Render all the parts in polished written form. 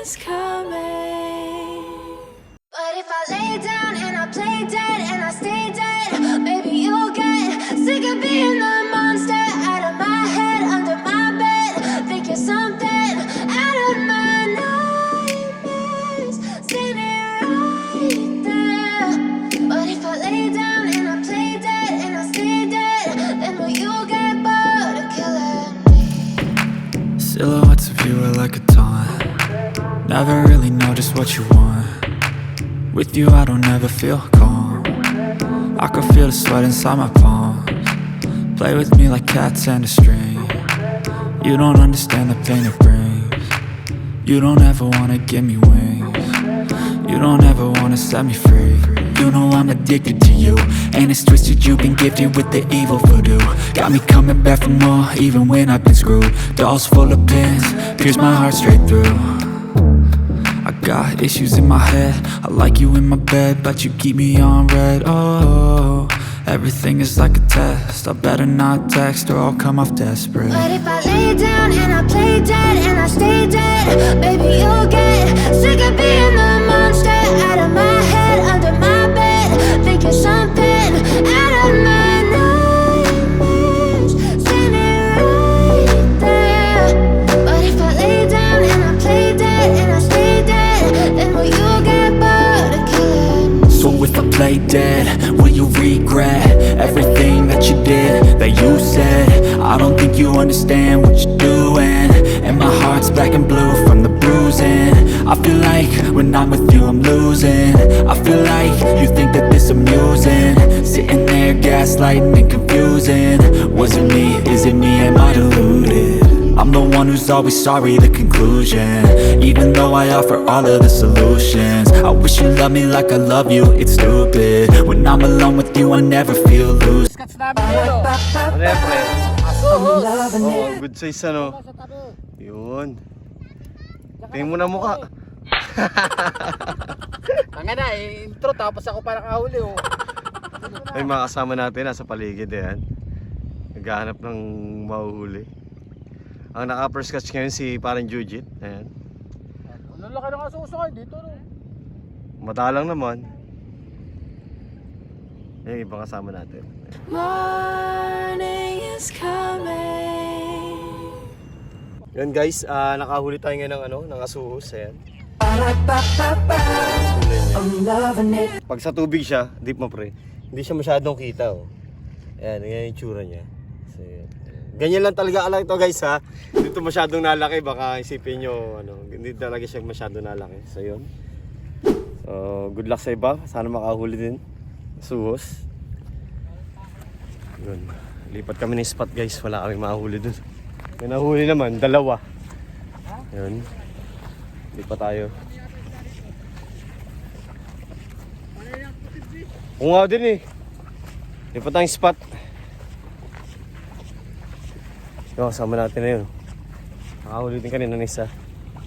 is coming. But if I lay down and I play dead and I stay dead, maybe you'll get sick of being the monster out of my head, under my bed. Think you're something out of my nightmares, standing right there. But if I lay down and I play dead and I stay dead, then will you get bored of killing me? Silhouettes of you are like a taunt. Never really know just what you want. With you I don't ever feel calm. I can feel the sweat inside my palms. Play with me like cats and a string. You don't understand the pain it brings. You don't ever wanna give me wings. You don't ever wanna set me free. You know I'm addicted to you, and it's twisted, you've been gifted with the evil voodoo. Got me coming back for more, even when I've been screwed. Dolls full of pins, pierce my heart straight through. I got issues in my head, I like you in my bed, but you keep me on red. Oh, everything is like a test, I better not text or I'll come off desperate. But if I lay down and I play dead and I stay dead, baby you'll get sick of being the monster out of my head, under my bed. Think you're something out of my nightmares, standing right there. But if I lay down and I play dead and I stay dead, then will you get bored of killing me? So if I play dead, will you regret everything that you did, that you said? I don't think you understand what you're doing, and my heart's black and blue from the bruising. I feel like when I'm with you I'm losing. I feel like you think that this amusing, sitting there gaslighting and confusing. Was it me? Is it me? Am I deluded? I'm the one who's always sorry, the conclusion. Even though I offer all of the solutions, I wish you loved me like I love you, it's stupid. When I'm alone with you I never feel loose. Skats namin yun, Ano yan, pre? Asos! Oh, good size ano. Yun. Tingin mo na mukha. Ang na, intro tapos ako pa nakahuli oh. Ay, mga kasama natin nasa paligid yan. Naghahanap ng mahuhuli. Ang naka-first catch ngayon si parang Jujit. Ayan. Ano laki ng asusakay dito no? Matalang naman. Yung ibang kasama natin. Morning is coming. Yan guys, nakahuli tayo ngayon ng ano, ng asuhos. Ayan. Pag sa tubig siya, deep mo pre, hindi siya masyadong kita oh. Ayan, yan yung tsura niya. So, yan. Ganyan lang talaga alak ito guys ha. Hindi ito masyadong nalaki, baka isipin nyo ano, hindi talaga siya masyadong nalaki. So yun. So good luck sa iba, sana makahuli din. Suhos. Yun. Lipat kami ng spot guys, wala kaming mahuli dun. May nahuli naman, dalawa. Yun. Lipat tayo. Oo nga din eh. Lipat tayong spot. Yung kasama natin na yun. Nakahuli din kanina ng isa.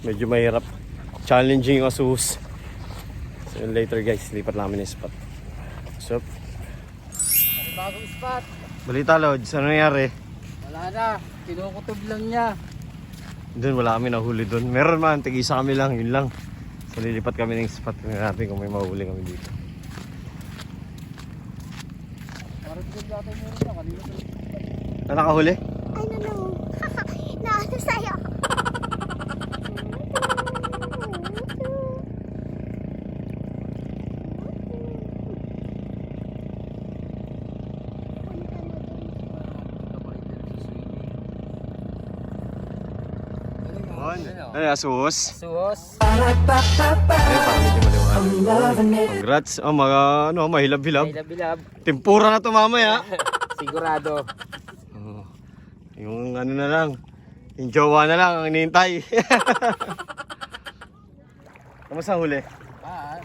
Medyo mahirap. Challenging yung asuhus. So later guys, lipat namin yung spot. What's up? Bagong spot. Balita Lods, ano nangyari? Wala na, kinukutob lang niya. Doon wala kami nahuli doon. Meron man, tig-isa kami lang, yun lang. So lilipat kami ng spot natin kung may mahuli kami dito. Parang tigil natin meron na, kanina ko. Ano nakahuli? I don't know. Naano sa'yo? Ano yung asuhos? Suhos. Ayun, parang medyo maliwanag. Congrats. Oh, mahilab-hilab. Bilab-bilab. Tempura na to mamaya. Sigurado. Oh, yung ano na lang. Yung jowa na lang ang hinihintay. Kamusta huli?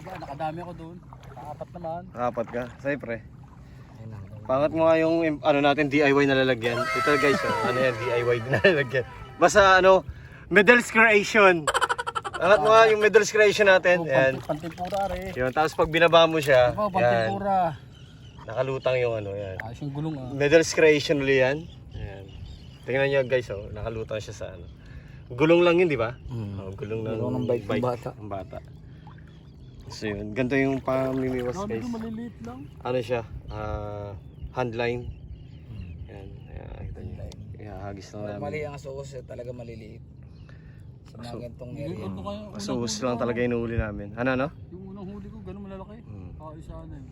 Nakadami ako doon. Apat naman. Apat ka? Siyempre. Pangat mo nga yung ano natin, DIY na lalagyan. Ito guys, ano yan, DIY na lalagyan. Basta ano, medals creation. Pangat mo nga yung medals creation natin. Yan. Pantempura rin. Yun, tapos pag binaba mo siya, Ako, yan. pantempura. Nakalutang yung ano, yan. Ayos yung gulong ah. Medals creation ulit yan. Yan. Tingnan nyo guys, oh, nakalutang siya sa ano. Gulong lang yun, di ba? Oh, gulong Gulong ng bike ng bata. ng bata. So yun, ganito yung pamimiwas guys. Maliliit lang. Ano siya? Handline. Yan, kita niyo. Hagis lang namin. Mali ang suos, talaga maliliit. Sa mga ganitong area. Masuhus lang talaga yung huli namin. Ano? Yung unang huli ko, gano'n malalaki. Isa na yun.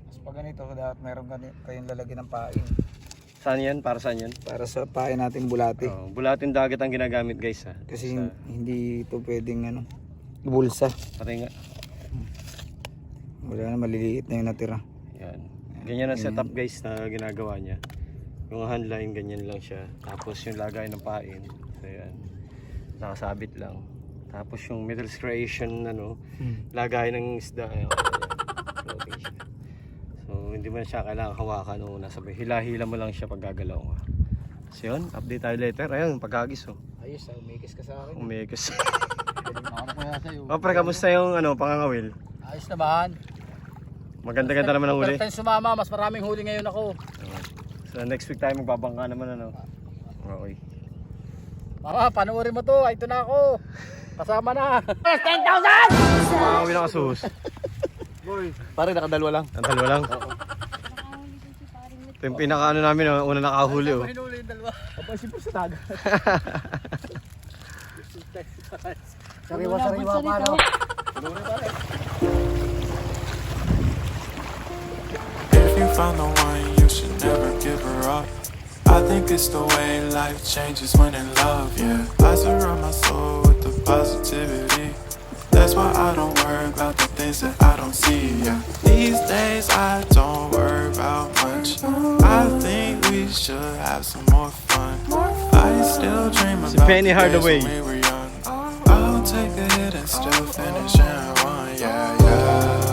Mas pag ganito, dapat meron kayong lalagyan ng pain. Saan yan? Para saan yan? Para sa pain natin bulati. Bulatin dagat ang ginagamit guys ha. Kasi hindi ito pwedeng bulsa. Pati nga. Wala na, maliliit na yung natira. Yan. Ganyan ang setup guys na ginagawa niya. Yung handline ganyan lang siya. Tapos yung lagay ng pain. So yan. Nakasabit lang. Tapos yung metals creation lagay ng isda. Floating siya. So hindi mo na siya kailangan hawakan o nasa hila-hila mo lang siya pag gagalaw nga. So yun, update tayo later. Ayun, pagkagis Ayos, umikis ka sa akin. Umikis. Ako kaya sa'yo. Pre, kamusta yung pangangawil? Ayos naman. Maganda-ganda naman ang huli. Pero tayo sumama, mas maraming huli ngayon ako. So next week tayo magbabangka naman Okay. Mama, panoorin mo to. Ay, ito na ako. Kasama na. Pangangawil ang kasuhus. Pare, nakadalwa lang. Ang dalawa lang. Ito yung pinaka namin, una nakahuli Hinuli yung dalawa. Kapag siyempre sa dagat. Sariwa-sariwa pa, no? If you found the one, you should never give her up. I think it's the way life changes when in love, yeah. I surround my soul with the positivity. That's why I don't worry about the things that I don't see, yeah. These days I don't worry about much. I think we should have some more fun. I still dream about Penny the days Hardaway. when we were young. I'll take a hit and still finish in one, yeah, yeah.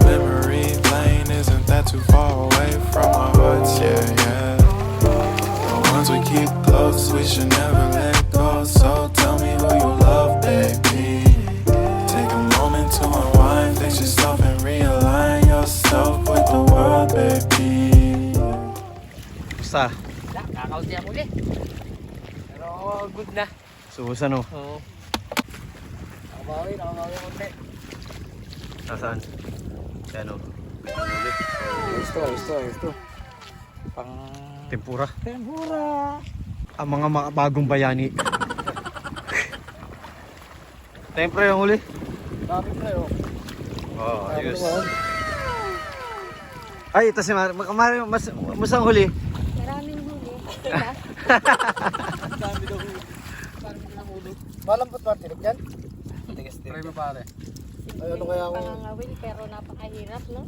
Memory lane isn't that too far away from our hearts, yeah, yeah. The ones we keep close, we should never let go. So tell me who you love, baby. Take a moment to unwind, fix yourself and realign yourself with the world, baby. Basta. Kakaunti ang huli. Pero good na. Suhus Oo. Nakabawi ang konti. Nasaan? Yan Ayos to. Pang... Tempura. Tempura! Ang mga bagong bayani. Tempura yung huli. Dami pre, oh. Ayos. Ay, ito si Mari. Mas ang huli. Maraming huli. Dami daw huli. Malambot ba tinik yan? Tigas Try mo pare. Ay, ano kaya ako? Pangangawin pero napakahirap, no?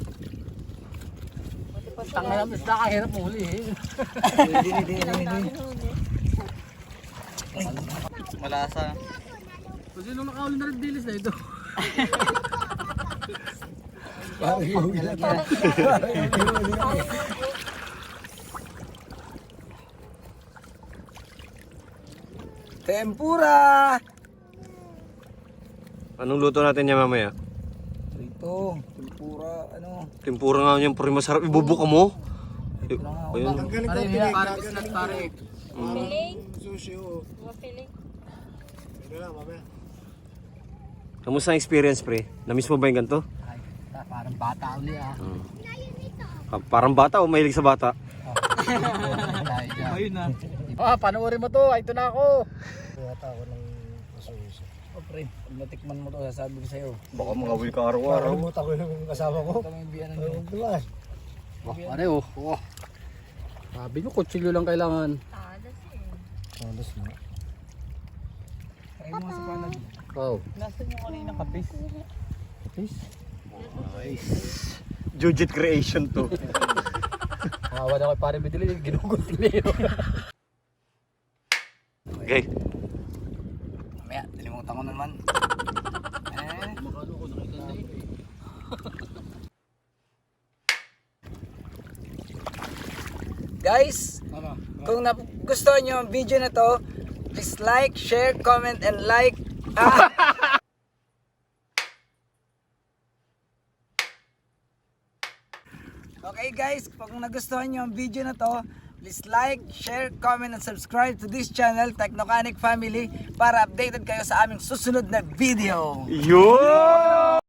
Buti pa sila. Tanga naman, nakahirap mo huli eh. Daming huli. Malasa. Kasi nung nakahuli na rin dilis na ito. Tempura! Anong luto natin niya mamaya? Ito, tempura, Tempura nga niyan, pre, masarap. Ibubuka mo. Ayun. Pare, pare, islat pare. Piling? Mga piling? Kamusta ang experience, pre? Namiss mo ba yung ganito? Ay, parang bata uli ah. Parang bata o mahilig sa bata? Ayun na. Panoorin mo to. Ay, ito na ako. Kaya ako ng masuso. Pre, pag natikman mo to, sasabi ko sa'yo. Baka mangawil ka araw-araw. Nakalimutan ko yung kasama ko. Ito yung biyanan nyo. Bulas. Pare, oh. Oh. Sabi nyo, kutsilyo lang kailangan. Alas na. Ay mo sa panag. Wow. Nasa mo kanina kapis. Kapis? Nice. Jujit creation to. Awa na kay pare Bidili, ginugot niyo. Okay. Mamaya, nalimutan ko na naman. Guys, kung nagustuhan nyo ang video na to, please like, share, comment, and like. Okay guys, kung nagustuhan nyo ang video na to, Please like, share, comment, and subscribe to this channel, Technocanic Family, para updated kayo sa aming susunod na video. Yo!